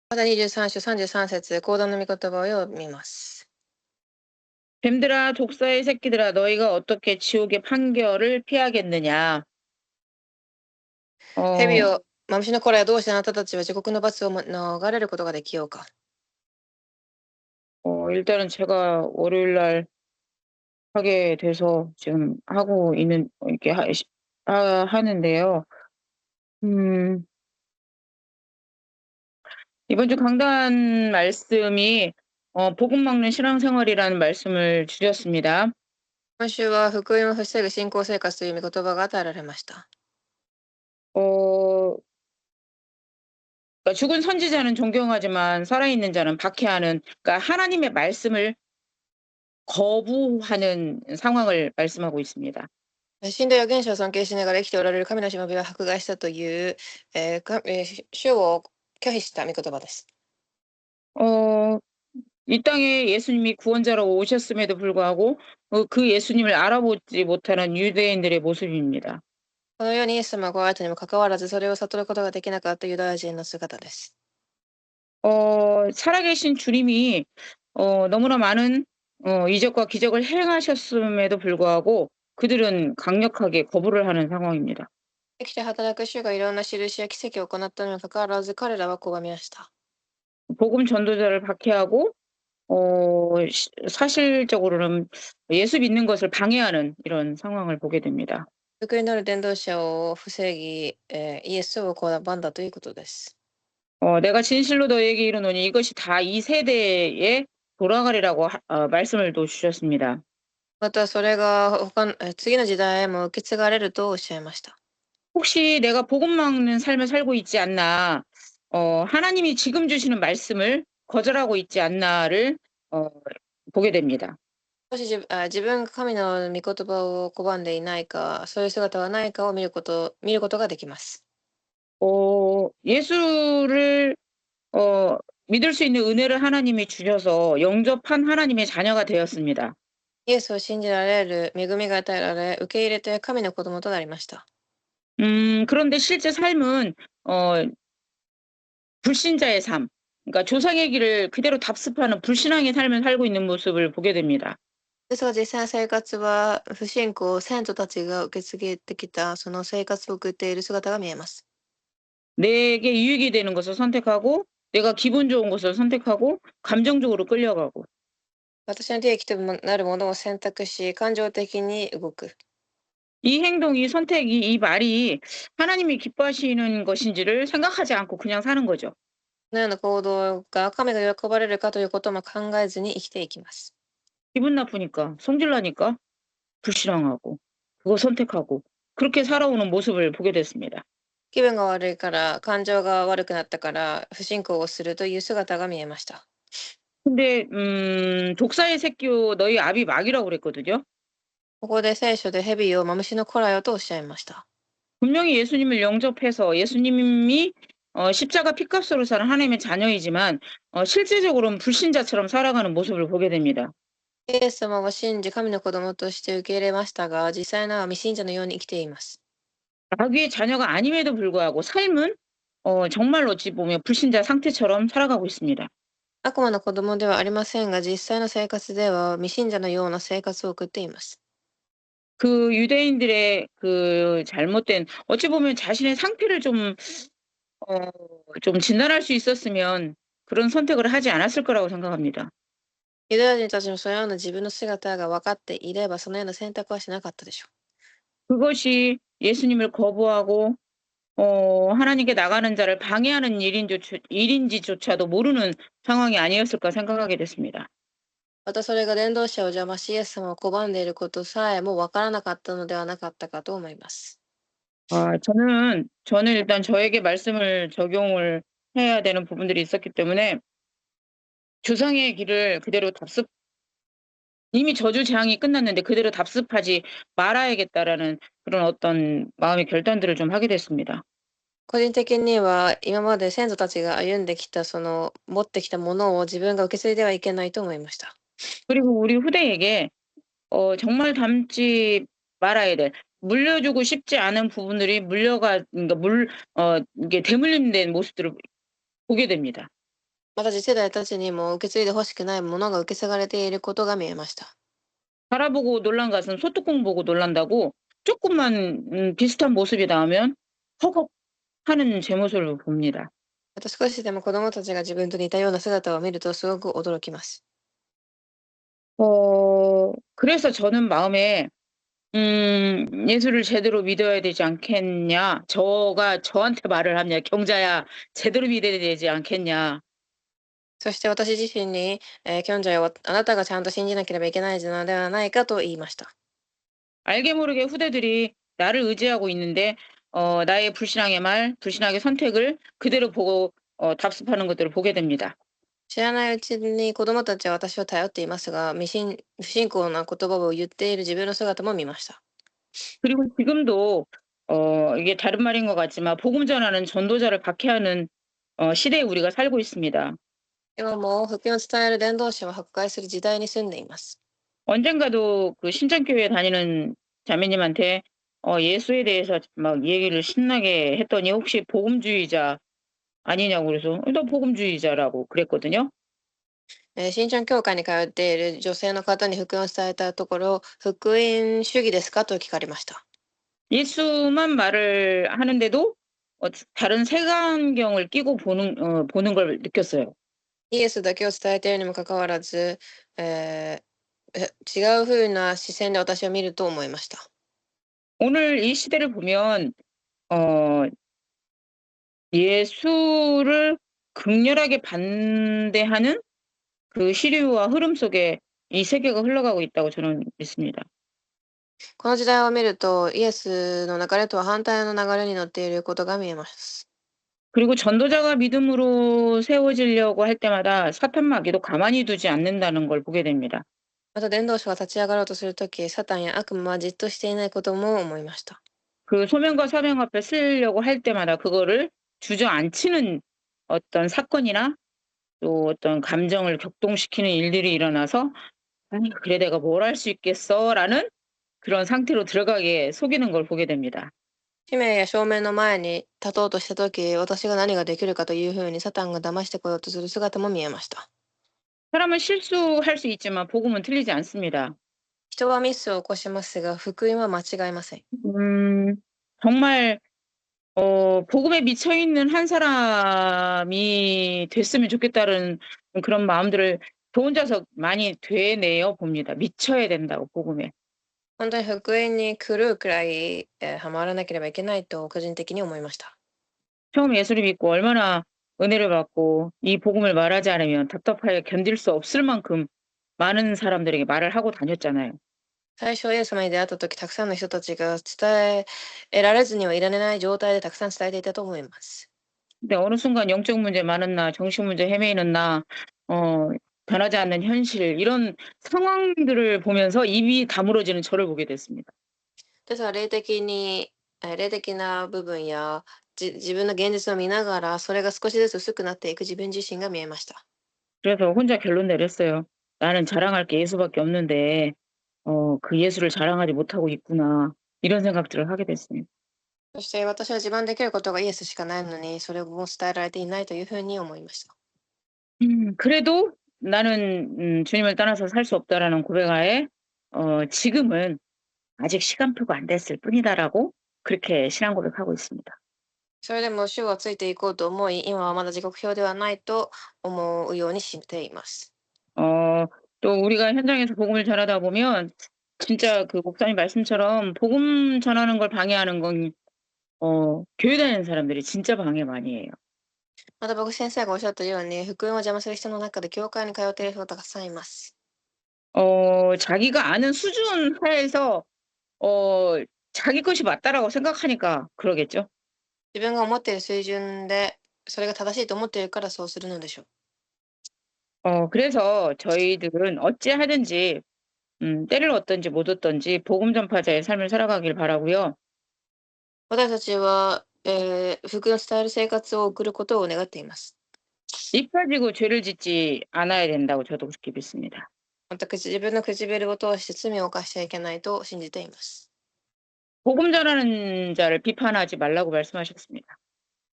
また23章33節、講談の御言葉を読みます。 뱀들아 독사의 새끼들아 너희가 어떻게 지옥의 판결을 피하겠느냐. 蛇 어, を、虫の子らはどうしてあなたたちは地獄の罰を逃れることができようか。 일단은 제가 월요일 날 하게 돼서 지금 하고 있는 이렇게 하는데요. 음, 이번 주 강단 말씀이 복음 먹는 신앙생활이라는 말씀을 주셨습니다. 今週は福音を防ぐ信仰生活という御言葉が与えられました。 어, 그러니까 죽은 선지자는 존경하지만 살아있는 자는 박해하는, 그러니까 하나님의 말씀을 거부하는 상황을 말씀하고 있습니다. 死んだ預言者を尊敬しながら生きておられる神のしもべは迫害したという、主を拒否した御言葉です。 어, 이 땅에 예수님이 구원자로 오셨음에도 불구하고 그 예수님을 알아보지 못하는 유대인들의 모습입니다. このようにイエス様が来られたにもかかわらず、それを悟ることができなかったユダヤ人の姿です。 살아계신 주님이 너무나 많은 이적과 기적을 행하셨음에도 불구하고 그들은 강력하게 거부를 하는 상황입니다. 生きて働く主がいろんな印や奇跡を行ったにもかかわらず、彼らは拒みました。 복음 전도자를 박해하고 사실적으로는 예수 믿는 것을 방해하는 이런 상황을 보게 됩니다. 福音なる伝道者を防ぎ、イエスを拒んだということです。 내가 진실로 너에게 이르노니 이것이 다 이 세대에 돌아가리라고 말씀을 또 주셨습니다. またそれが次の時代へも受け継がれるとおっしゃいました。 혹시 내가 복음 막는 삶을 살고 있지 않나, 하나님이 지금 주시는 말씀을 거절하고 있지 않나를 보게 됩니다. もし自分が神の御言葉を拒んでいないか、そういう姿がないかを見ることができます。 예수를 믿을 수 있는 은혜를 하나님이 주셔서 영접한 하나님의 자녀가 되었습니다. イエスを信じられる恵みが与えられ、受け入れて神の子供となりました。 그런데 실제 삶은 불신자의 삶, 그러니까 조상의 길을 그대로 답습하는 불신앙의 삶을 살고 있는 모습을 보게 됩니다. ですが実際の生活は不信仰、先祖たちが受け継げてきたその生活を送っている姿が見えます。 내게 유익이 되는 것을 선택하고 내가 기분 좋은 것을 선택하고 감정적으로 끌려가고 私の利益となるものを選択し、感情的に動く。 이 행동, 이 선택이, 이 말이 하나님이 기뻐하시는 것인지를 생각하지 않고 그냥 사는 거죠. このような行動が神が喜ばれるかということも考えずに生きていきます。 기분 나쁘니까, 성질 나니까 불신앙하고 그거 선택하고 그렇게 살아오는 모습을 보게 됐습니다. 気分が悪いから、感情が悪くなったから、不信仰をするという姿が見えました。 근데 독사의 새끼요 너희 아비 막이라고 그랬거든요. ここで聖書で蛇よ、マムシの子らよとおっしゃいました。 분명히 예수님을 영접해서 예수님이 십자가 피값으로 사는 하나님의 자녀이지만 실제적으로는 불신자처럼 살아가는 모습을 보게 됩니다. イエス様は信じ、神の子供として受け入れましたが、実際のは未信者のように生きています。 마귀의 자녀가 아님에도 불구하고 삶은 정말로 어찌 보면 불신자 상태처럼 살아가고 있습니다. 悪魔の子供ではありませんが、実際の生活では未信者のような生活を送っています。 그 유대인들의 그 잘못된 어찌 보면 자신의 상태를 좀 진단할 수 있었으면 그런 선택을 하지 않았을 거라고 생각합니다. ユダヤ人たちもそのような自分の姿が分かっていれば、そのような選択はしなかったでしょ 그것이 예수님을 거부하고 하나님께 나가는 자를 방해하는 일인지조차도 모르는 상황이 아니었을까 생각하게 됐습니다. う。またそれが伝道者を邪魔し、イエス様を拒んでいることさえも分からなかったのではなかったかと思います。 저는 일단 저에게 말씀을 적용을 해야 되는 부분들이 있었기 때문에 조상의 길을 그대로 이미 저주 재앙이 끝났는데 그대로 답습하지 말아야겠다라는 그런 어떤 마음의 결단들을 좀 하게 됐습니다. 個人的には今まで先祖たちが歩んできたその持ってきたものを自分が受け継いではいけないと思いました。 그리고 우리 후대에게 정말 닮지 말아야 될, 물려주고 싶지 않은 부분들이 그러니까 이게 대물림된 모습들을 보게 됩니다. また次世代たちにも受け継いでほしくないものが受け継がれていることが見えました。 바라보고 놀란 것은 소뚜껑 보고 놀란다고 조금만 비슷한 모습이 나오면 허걱하는 제 모습을 봅니다. また少しでも子供たちが自分と似たような姿を見るとすごく驚きます。 그래서 저는 마음에 '예수를 제대로 믿어야 되지 않겠냐.' 저가 저한테 말을 합니다. "경자야 제대로 믿어야 되지 않겠냐." そして私自身に、キョンジャイはあなたがちゃんと信じなければいけないのではないかと言いました。 알게 모르게 후대들이 나를 의지하고 있는데 나의 불신앙의 말, 불신앙의 선택을 그대로 보고 답습하는 것들을 보게 됩니다. 知らないうちに子供たちは私を頼っていますが、不信仰な言葉を言っている自分の姿も見ました。 그리고 지금도 이게 다른 말인 것 같지만 복음 전하는 전도자를 박해하는 시대에 우리가 살고 있습니다. 今も福音を伝える伝道師を迫害する時代に住んでいます。 언젠가도 그 신천교회 다니는 자매님한테 예수에 대해서 막 얘기를 신나게 했더니 혹시 복음주의자 아니냐고 그래서 "나 복음주의자."라고 그랬거든요. 新春教会に通っている女性の方に福音を伝えたところ、福音主義ですかと聞かれました。 예수만 말을 하는데도 다른 색안경을 끼고 보는 걸 느꼈어요. イエスだけを伝えているにもかかわらず、違う風な視線で私を見ると思いました。 오늘 이 시대를 보면 어 예수를 극렬하게 반대하는 그 시류와 흐름 속에 이 세계가 흘러가고 있다고 저는 믿습니다. この時代を見ると、イエスの流れとは反対の流れに乗っていることが見えます。 그리고 전도자가 믿음으로 세워지려고 할 때마다 사탄 마귀도 가만히 두지 않는다는 걸 보게 됩니다. また伝道師が立ち上がろうとするとき、サタンや悪魔はじっとしていないことも思いました。 그 소명과 사명 앞에 쓰려고 할 때마다 그거를 주저앉히는 어떤 사건이나 또 어떤 감정을 격동시키는 일들이 일어나서 '아니 그래 내가 뭘 할 수 있겠어.'라는 그런 상태로 들어가게 속이는 걸 보게 됩니다. 使命や証明の前に立とうとしたとき、私が何ができるかというふうにサタンが騙してこようとする姿も見えました。 사람은 실수할 수 있지만 복음은 틀리지 않습니다. 人はミスを起こしますが、福音は間違いません。 음 정말 복음에 미쳐 있는 한 사람이 됐으면 좋겠다는 그런 마음들을 저 혼자서 많이 되뇌어 봅니다. 미쳐야 된다고 복음에. 本当に福音に狂うくらい、ハマらなければいけないと個人的に思いました。 처음 예수를 믿고 얼마나 은혜를 받고 이 복음을 말하지 않으면 답답하게 견딜 수 없을 만큼 많은 사람들에게 말을 하고 다녔잖아요. 最初イエス様に出会ったとき、たくさんの人たちが伝えられずにはいられない状態でたくさん伝えていたと思います。 근데 어느 순간 영적 문제 많은 나, 정신 문제 헤매이는 나, 어 변하지 않는 현실 이런 상황들을 보면서 입이 다물어지는 저를 보게 됐습니다. ですが霊的に、霊的な部分や自分の現実を見ながら、それが少しずつ薄くなっていく自分自身が見えました。 그래서 혼자 결론 내렸어요. '나는 자랑할 게 예수밖에 없는데 그 예수를 자랑하지 못하고 있구나.' 이런 생각들을 하게 됐습니다. そして私は自慢できることがイエスしかないのに、それも伝えられていないというふうに思いました。 그래도 '나는 주님을 떠나서 살 수 없다.'라는 고백하에 지금은 '아직 시간표가 안 됐을 뿐이다.'라고 그렇게 신앙 고백하고 있습니다. それでも主はついていこうと思い、今はまだ時刻表ではないと思うようにしています。 어 또 우리가 현장에서 복음을 전하다 보면 진짜 그 목사님 말씀처럼 복음 전하는 걸 방해하는 건 교회 다니는 사람들이 진짜 방해 많이 해요. また僕先生がおっしゃったように、福音を邪魔する人の中で教会に通っている人がたくさんいます。 자기가 아는 수준 하에서 어 자기 것이 맞다라고 생각하니까 그러겠죠. 自分が思っている水準で、それが正しいと思っているからそうするのでしょう。 그래서 저희들은 어찌하든지 때를 얻든지 못 얻든지 복음 전파자의 삶을 살아가길 바라고요. 私たちは、福音を伝える生活を送ることを願っています。 입 가지고 죄를 짓지 않아야 된다고 저도 그렇게 믿습니다. また自分の唇を通して罪を犯しちゃいけないと信じています。 복음 전하는 자를 비판하지 말라고 말씀하셨습니다.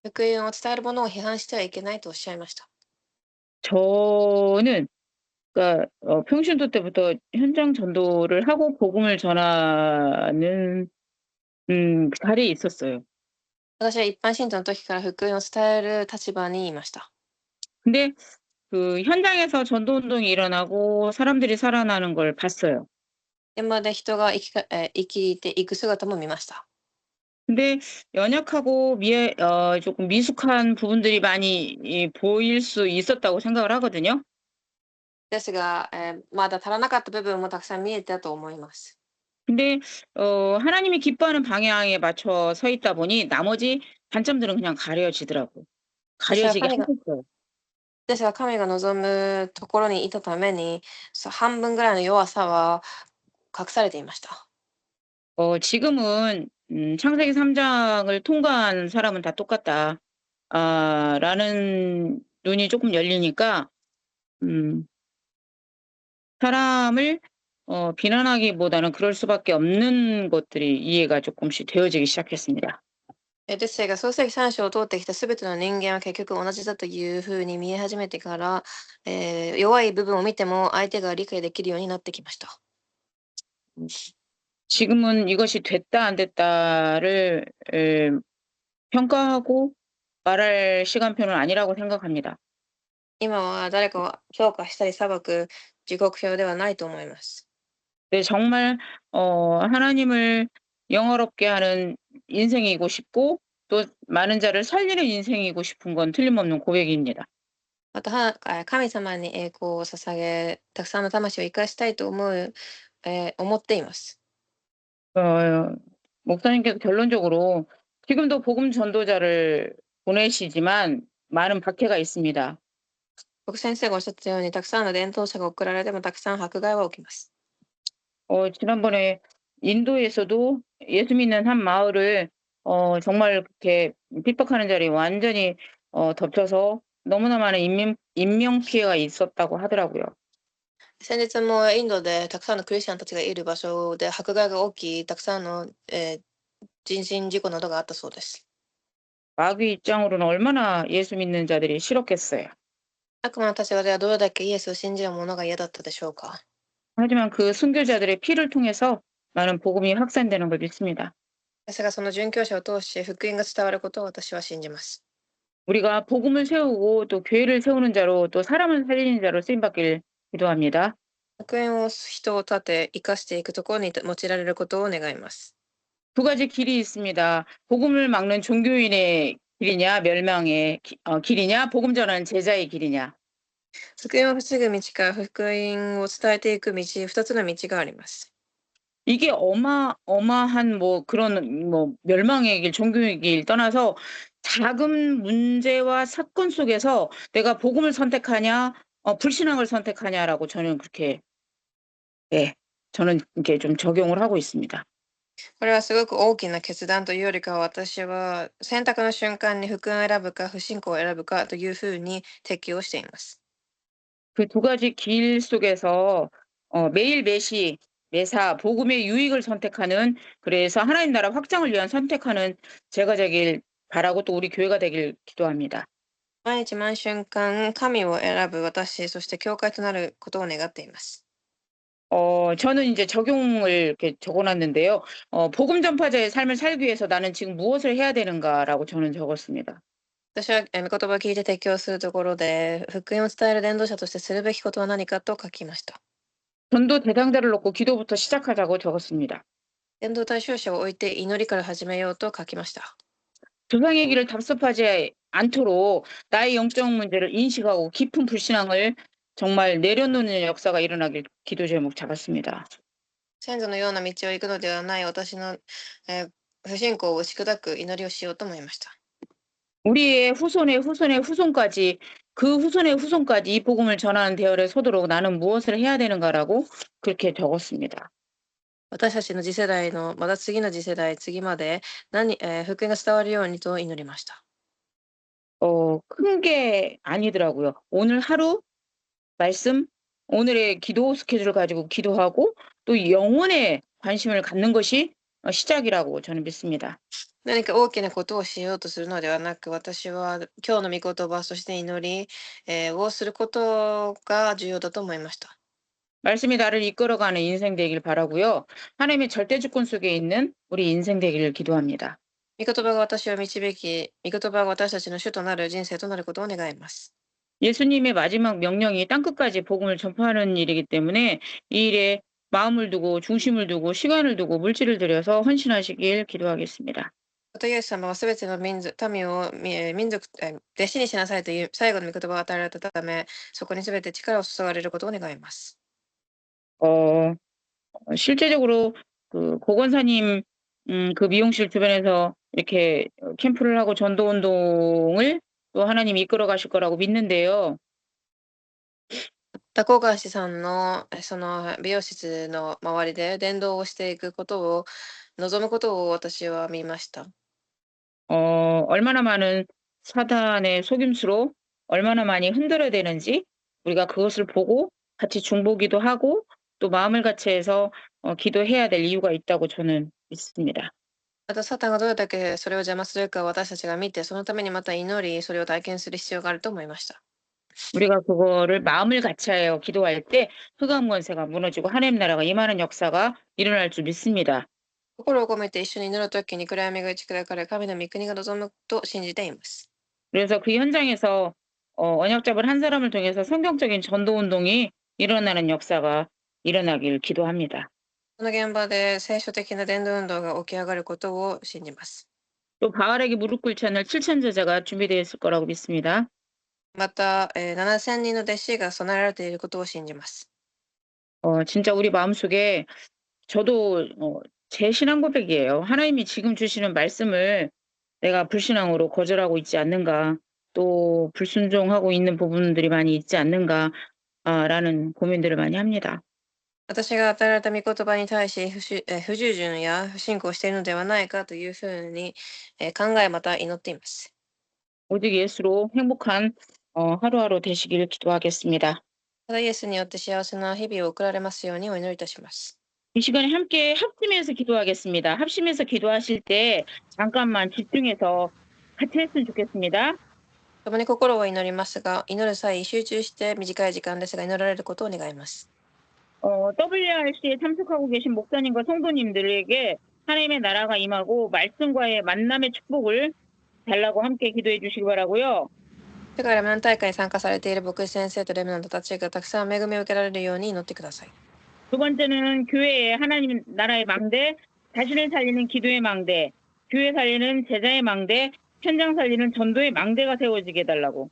福音を伝える者を批判してはいけないとおっしゃいました。 저는 그러니까 평신도 때부터 현장 전도를 하고 복음을 전하는 자리에 있었어요. 私は一般信徒の時から福音を伝える立場にいました。 근데 그 현장에서 전도 운동이 일어나고 사람들이 살아나는 걸 봤어요. 現場で人が生きていく姿も見ました。 근데 연약하고 조금 미숙한 부분들이 많이 보일 수 있었다고 생각을 하거든요. ですが、まだ足らなかった部分もたくさん見えたと思います。 근데 하나님이 기뻐하는 방향에 맞춰 서 있다 보니 나머지 단점들은 그냥 가려지더라고요. 私は 가려지게 神が 하셨어요. ですが神が望むところにいたために、半分ぐらいの弱さは隠されていました。 지금은 창세기 3 장을 통과한 사람은 다 똑같다. 라는 눈이 조금 열리니까 음 사람을 비난하기보다는 그럴 수밖에 없는 것들이 이해가 조금씩 되어지기 시작했습니다. ですが、創世記3章を通ってきたすべての人間は結局同じだというふうに見え始めてから、弱い部分を見ても相手が理解できるようになってきました。 음 지금은 이것이 됐다 안 됐다를 평가하고 말할 시간표는 아니라고 생각합니다. 今は誰かを評価したり裁く時刻表ではないと思います。 네, 정말 하나님을 영화롭게 하는 인생이고 싶고 또 많은 자를 살리는 인생이고 싶은 건 틀림없는 고백입니다. また神様に栄光を捧げ、たくさんの魂を生かしたいと思っています。 어 목사님께서 결론적으로 지금도 복음 전도자를 보내시지만 많은 박해가 있습니다. 僕先生がおっしゃったように、たくさんの伝道者が送られてもたくさん迫害は起きます。 지난번에 인도에서도 예수 믿는 한 마을을 정말 그렇게 핍박하는 자리에 완전히 덮쳐서 너무나 많은 인명 피해가 있었다고 하더라고요. 先日もインドでたくさんのクリスチャンたちがいる場所で迫害が起き、たくさんの、人身事故などがあったそうです。 마귀 입장으로는 얼마나 예수 믿는 자들이 싫었겠어요. 悪魔の立場ではどれだけイエスを信じる者が嫌だったでしょうか。 하지만 그 순교자들의 피를 통해서 많은 복음이 확산되는 걸 믿습니다. ですがその殉教者を通して福音が伝わることを私は信じます。 우리가 복음을 세우고 또 교회를 세우는 자로 또 사람을 살리는 자로 쓰임 받길 기도합니다. 福音を人を立て、生かしていくところに用いられることを願います。 두 가지 길이 있습니다. 복음을 막는 종교인의 길이냐, 멸망의 길이냐, 복음 전하는 제자의 길이냐. 福音を防ぐ道か福音を伝えていく道、二つの道があります。 이게 어마어마한 뭐 그런 뭐 멸망의 길, 종교의 길 떠나서 작은 문제와 사건 속에서 내가 복음을 선택하냐, 불신앙을 선택하냐라고 저는 그렇게 예, 저는 이렇게 좀 적용을 하고 있습니다. これはすごく大きな決断というよりかは、私は選択の瞬間に福音を選ぶか不信仰を選ぶかというふうに適用しています。 그 두 가지 길 속에서 매일 매시 매사 복음의 유익을 선택하는 그래서 하나님 나라 확장을 위한 선택하는 제가 되길 바라고 또 우리 교회가 되길 기도합니다. 毎日毎瞬間神を選ぶ私、そして教会となることを願っています。 저는 이제 적용을 이렇게 적어 놨는데요. 복음 전파자의 삶을 살기 위해서 나는 지금 무엇을 해야 되는가라고 저는 적었습니다. 私は御言葉を聞いて適用するところで、福音を伝える伝道者としてするべきことは何かと書きました。 전도 대상자를 놓고 기도부터 시작하자고 적었습니다. 伝道対象者を置いて祈りから始めようと書きました。 조상의 길을 답습하지 않도록 나의 영적 문제를 인식하고 깊은 불신앙을 정말 내려놓는 역사가 일어나길 기도 제목 잡았습니다. 先祖のような道を行くのではない私の、不信仰を打ち砕く祈りをしようと思いました。 우리의 후손의 후손의 후손까지 그 후손의 후손까지 이 복음을 전하는 대열에 서도록 나는 무엇을 해야 되는가라고 그렇게 적었습니다. 私たちの次世代のまた次の次世代次まで福音が伝わるようにと祈りました。 큰 게 아니더라고요. 오늘 하루 말씀, 오늘의 기도 스케줄을 가지고 기도하고 또 영혼에 관심을 갖는 것이 시작이라고 저는 믿습니다. 何か大きなことをしようとするのではなく、私は今日の御言葉、そして祈り、をすることが重要だと思いました。 말씀이 나를 이끌어가는 인생 되길 바라고요. 하나님의 절대 주권 속에 있는 우리 인생 되기를 기도합니다. 御言葉が私を導き、御言葉が私たちの主となる人生となることを願います。 예수님의 마지막 명령이 땅끝까지 복음을 전파하는 일이기 때문에 이 일에 마음을 두고 중심을 두고 시간을 두고 물질을 들여서 헌신하시길 기도하겠습니다. またイエス様はすべての民を民族、弟子にしなさいという最後の御言葉を与えられたため、そこにすべて力を注がれることを願います。 어, 실제적으로 그 고건사님 그 미용실 주변에서 이렇게 캠프를 하고 전도 운동을 또 하나님이 이끌어 가실 거라고 믿는데요. 多古川氏さんのその美容室の周りで伝道をしていくことを望むことを私は見ました。 얼마나 많은 사단의 속임수로 얼마나 많이 흔들어대는지 우리가 그것을 보고 같이 중보기도 하고 또 마음을 같이 해서 기도해야 될 이유가 있다고 저는 믿습니다. またサタンがどれだけそれを邪魔するかを私たちが見て、そのためにまた祈り、それを体験する必要があると思いました。 우리가 그거를 마음을 같이 하여 기도할 때 흑암 권세가 무너지고 하나님 나라가 임하는 역사가 일어날 줄 믿습니다. 心を込めて一緒に祈るときに暗闇が打ち砕かれ、神の御国が望むと信じています。 그래서 그 현장에서 언약잡을 한 사람을 통해서 성경적인 전도 운동이 일어나는 역사가 일어나길 기도합니다. この現場で聖書的な伝道運動が起き上がることを信じます。 또 바알에게 무릎 꿇지 않을 7천 제자가 준비되어 있을 거라고 믿습니다. また、7000人の弟子が備えられていることを信じます。 진짜 우리 마음속에 저도 제 신앙 고백이에요. 하나님이 지금 주시는 말씀을 내가 불신앙으로 거절하고 있지 않는가, 또 불순종하고 있는 부분들이 많이 있지 않는가, 라는 고민들을 많이 합니다. 私が与えられた御言葉に対し不従順や不信仰しているのではないかというふうに、考えまた祈っています。 오직 예수로 행복한 하루하루 되시길 기도하겠습니다. ただイエスによって幸せな日々を送られますようにお祈りいたします。 이 시간에 함께 합심해서 기도하겠습니다. 합심해서 기도하실 때 잠깐만 집중해서 같이 했으면 좋겠습니다. 共に心を祈りますが、祈る際集中して短い時間ですが祈られることを願います。 WRC에 참석하고 계신 목사님과 성도님들에게 하나님의 나라가 임하고 말씀과의 만남의 축복을 달라고 함께 기도해 주시기 바라고요. 世界レムナント大会に参加されている牧師先生とレムナントたちがたくさん恵みを受けられるように祈ってください。 두 번째는 교회의 하나님 나라의 망대, 자신을 살리는 기도의 망대, 교회 살리는 제자의 망대, 현장 살리는 전도의 망대가 세워지게 해달라고.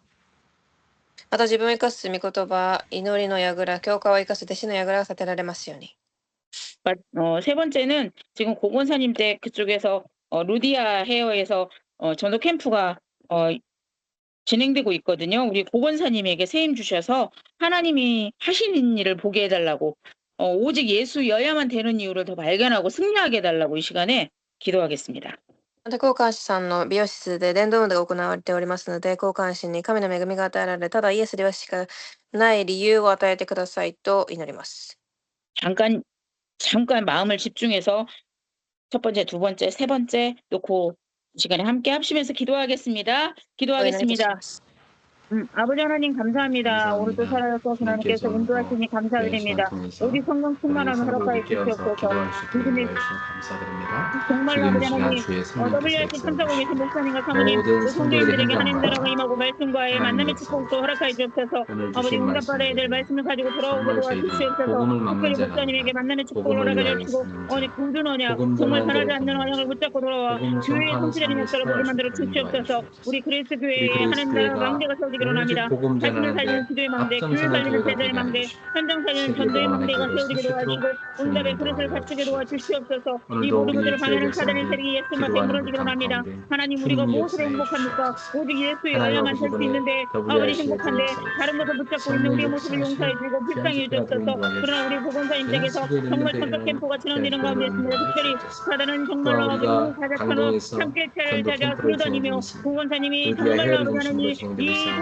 また自分を生かす御言葉、祈りの櫓、教会を生かす弟子の櫓が立てられますように。 세 번째는 지금 고건사님 댁 그쪽에서 루디아 헤어에서 전도 캠프가 진행되고 있거든요. 우리 고건사님에게 세임 주셔서 하나님이 하시는 일을 보게 해달라고, 오직 예수여야만 되는 이유를 더 발견하고 승리하게 해달라고 이 시간에 기도하겠습니다. また交換士さんの美容室で伝道運動が行われておりますので、交換士に神の恵みが与えられ、ただイエスではしかない理由を与えてくださいと祈ります。 잠깐 마음을 집중해서 첫 번째, 두 번째, 세 번째 놓고 이 시간에 함께 합심해서 기도하겠습니다. 기도하겠습니다. 아버지 하나님 감사합니다. 오늘도 살아서 하나님께서 인도하시니 감사드립니다. 우리 성령 충만함을 허락하여 주시옵소서. 믿음의 정말로 아버지 하나님 WRC 참석하고 계신 목사님과 사모님 또 성도님들에게 하나님 나라가 임하고 말씀과의 만남의 축복도 허락하여 주옵소서. 아버지 응답받아야 될 말씀을 가지고 돌아오게 도와주시옵소서. 특별히 목사님에게 만남의 축복을 허락하여 주시고 굳은 언약 정말 변하지 않는 언약을 붙잡고 돌아와 주의 성취되는 역사를 보게 만들어 주시옵소서. 우리 그리스도 교회의 하나님 나라 망대가 세워지기를 원합니다. 자신을 살리는 기도의 망대, 교회 살리는 제자의 망대, 현장 살리는 전도의 망대가 세워지게 도와주시고 응답의 그릇을 갖추게 도와주시옵소서. 이 모든 것들을 방해하는 사단의 세력이 예수님한테 무너지기를 원합니다. 하나님 우리가 무엇으로 행복합니까? 오직 예수여야만 될 수 있는데 아버지 행복한데 다른 것을 붙잡고 있는 우리의 모습을 용서해 주고 불쌍히 주옵소서. 그러나 우리 보건사님 댁에서 정말 천적 캠프가 진행되는 가운데 있습니다. 특별히 사단은 정말로 아버지 사자처럼 함께 차를 찾아 끌어다니며 보건사님이 정말로 아버지 하나님 이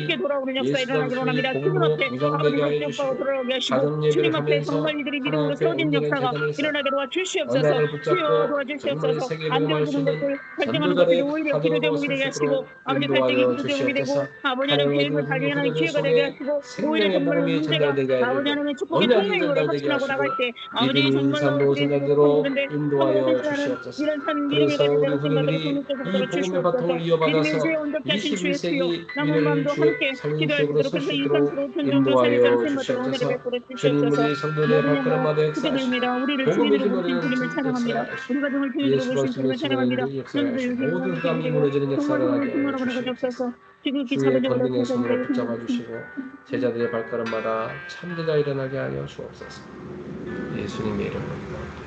쉽게 돌아오는 역사 예수 일어나기로 합니다. 당신이 주님 복음으로 앞에 무장되게 하여 아버지 주시고 격파하고 돌아오게 하시고 가정 예배를 주님 앞에 하면서 정말들이 믿음으로 하나님 앞에 서진 온전한 역사가 재단을 쌓아 일어나게 도와주시옵소서. 언약을 주여 붙잡고 정말 도와주시옵소서. 세계 안 복음할 수 되어지는 있는 것들 결정하는 것들이 전도자의 오히려 기도 파동으로 제목이 설 되게 수 하시고 있도록 아버지 갈등이 인도하여 기도 제목이 되고 주시옵소서. 아버지 하나님 하나님 계획을 모든 발견하는 후대들 기회가 되게 속에 하시고 오히려 생명의 정말로 복음이 문제가 전달되게 아버지 하시고 하나님의 축복의 언약이 통로로 전달되게 확신하고 하시고 나갈 때 아버지 믿음이 정말로 삶으로 우리의 전달되도록 모르는데 인도하여 성공하는 주시옵소서. 이런 산 믿음이 그래서 가진 우리 자로 생각으로 후대들이 이 성립적으로 복음의 바통을 믿음의 이어받아서 새 온전케 하신 주의 피요 21세기 남은 미래를 마음도 주의 함께 살리는 기도할 지역으로 수 있도록 설 수 그래서 있도록 인상으로 천정교 인도하여 살리자는 셈받도록 은혜를 주시옵소서. 베풀어 주님 주시옵소서. 우리 성도의 모든 발걸음 마다 영광 크게 역사하시고 돌립니다. 우리를 복음의 주인으로 보신 기도를 주님을 찬양합니다. 역사하시고 우리 가정을 주인으로 예수 보신 말씀의 주님을 찬양합니다. 진행을 너희들 역사하시고 유신을 모든 함께 흑암이 해주시고 무너지는 역사가 성화를 나게 하여 충만하고 주시옵소서. 주옵소서. 지극히 주의 자발적으로 권능의 손으로 감사드리고 붙잡아 주시고 제자들의 발걸음마다 참되가 일어나게 하여 주옵소서. 예수님의 이름으로 기도합니다.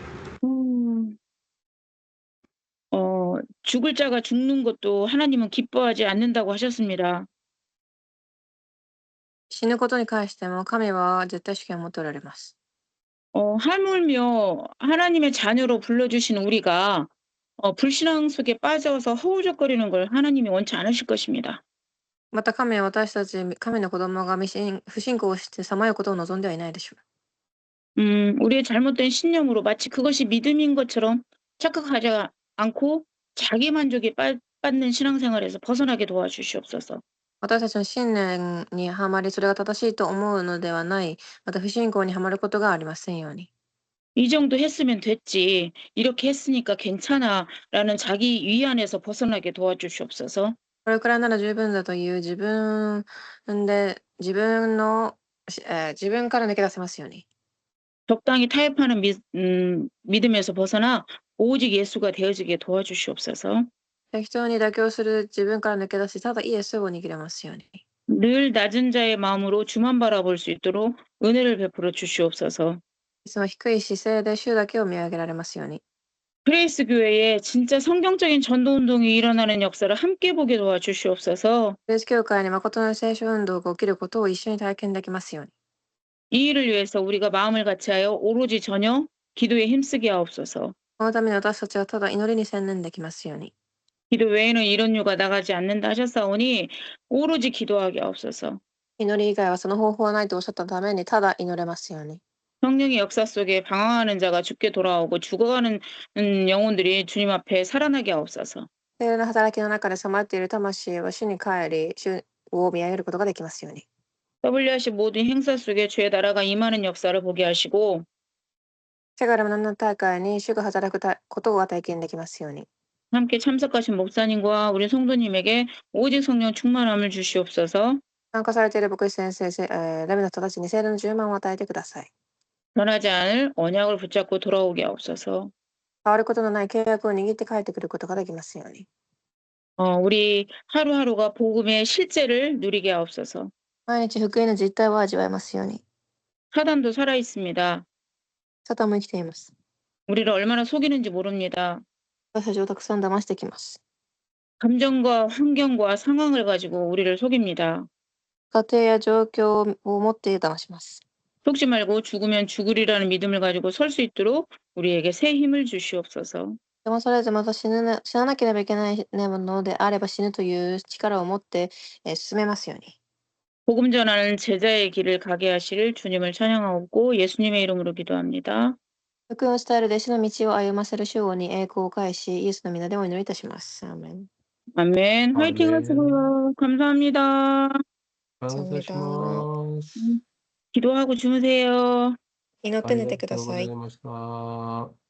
죽을 자가 죽는 것도 하나님은 기뻐하지 않는다고 하셨습니다. 死ぬことに関しても神は絶対主権を持っておられます。 하물며 하나님의 자녀로 불러주신 우리가 불신앙 속에 빠져서 허우적거리는 걸 하나님이 원치 않으실 것입니다. また神は私たち神の子供が不信仰をしてさまようことを望んではいないでしょう。 우리의 잘못된 신념으로 마치 그것이 믿음인 것처럼 착각하지 않고 자기 만족에 빠지는 신앙생활에서 벗어나게 도와주시옵소서. 私たちの信念にはまり、それが正しいと思うのではない、また不信仰にはまることがありませんように。 이 정도 했으면 됐지. 이렇게 했으니까 괜찮아. 라는 자기 위안에서 벗어나게 도와주시옵소서. これくらいなら十分だという自分自分から抜け出せますように。 적당히 타협하는 믿음에서 벗어나 오직 예수가 되어지게 도와주시옵소서. 適当に妥協する自分から抜け出し、ただイエスを握れますように。 늘 낮은 자의 마음으로 주만 바라볼 수 있도록 은혜를 베풀어 주시옵소서. いつも低い姿勢で主だけを見上げられますように。 그레이스 교회에 진짜 성경적인 전도운동이 일어나는 역사를 함께 보게 도와주시옵소서. グレース教会に誠の聖書運動が起きることを一緒に体験できますように。 이 일을 위해서 우리가 마음을 같이하여 오로지 전혀 기도에 힘쓰게 하옵소서. このために私たちはただ祈りに専念できますように。 기도 외에는 이런 유가 나가지 않는다 하셨사오니 오로지 기도하게 하옵소서. 祈り以外はその方法はないとおっしゃったためにただ祈れますように。 성령의 역사 속에 방황하는 자가 죽게 돌아오고 죽어가는 영혼들이 주님 앞에 살아나게 하옵소서. 聖霊の働きの中でさまっている魂は主に帰り、主を見上げることができますように。 WRC 모든 행사 속에 주의 나라가 임하는 역사를 보게 하시고 世界でも何の大会に主が働くことが体験できますように。 함께 참석하신 목사님과 우리 성도님에게 오직 성령 충만함을 주시옵소서. 参加されている牧師先生、レベの人たちに聖霊の充満を与えてください。 변하지 않을 언약을 붙잡고 돌아오게 하옵소서. 変わることのない契約を握って帰ってくることができますように。 우리 하루하루가 복음의 실제를 누리게 하옵소서. 毎日福音の実態を味わえますように。 사단도 살아 있습니다. サタンも生きています。 우리를 얼마나 속이는지 모릅니다. 私たちをたくさん騙してきます。 감정과 환경과 상황을 가지고 우리를 속입니다. 家庭や状況を持って騙します。 속지 말고 죽으면 죽으리라는 믿음을 가지고 설 수 있도록 우리에게 새 힘을 주시옵소서. 騙されてまた死ななければいけないものであれば死ぬという力を持って、進めますように。 복음 전하는 제자의 길을 가게 하실 주님을 찬양하고 예수님의 이름으로 기도합니다. 福音を伝える弟子の道を歩ませる主王に栄光を返し、イエスの皆でお祈りいたします。アーメン。 아멘. 화이팅 아멘. 하시고요. 감사합니다. 감사합니다. 기도하고 주무세요. 祈って寝てください。ありがとうございました。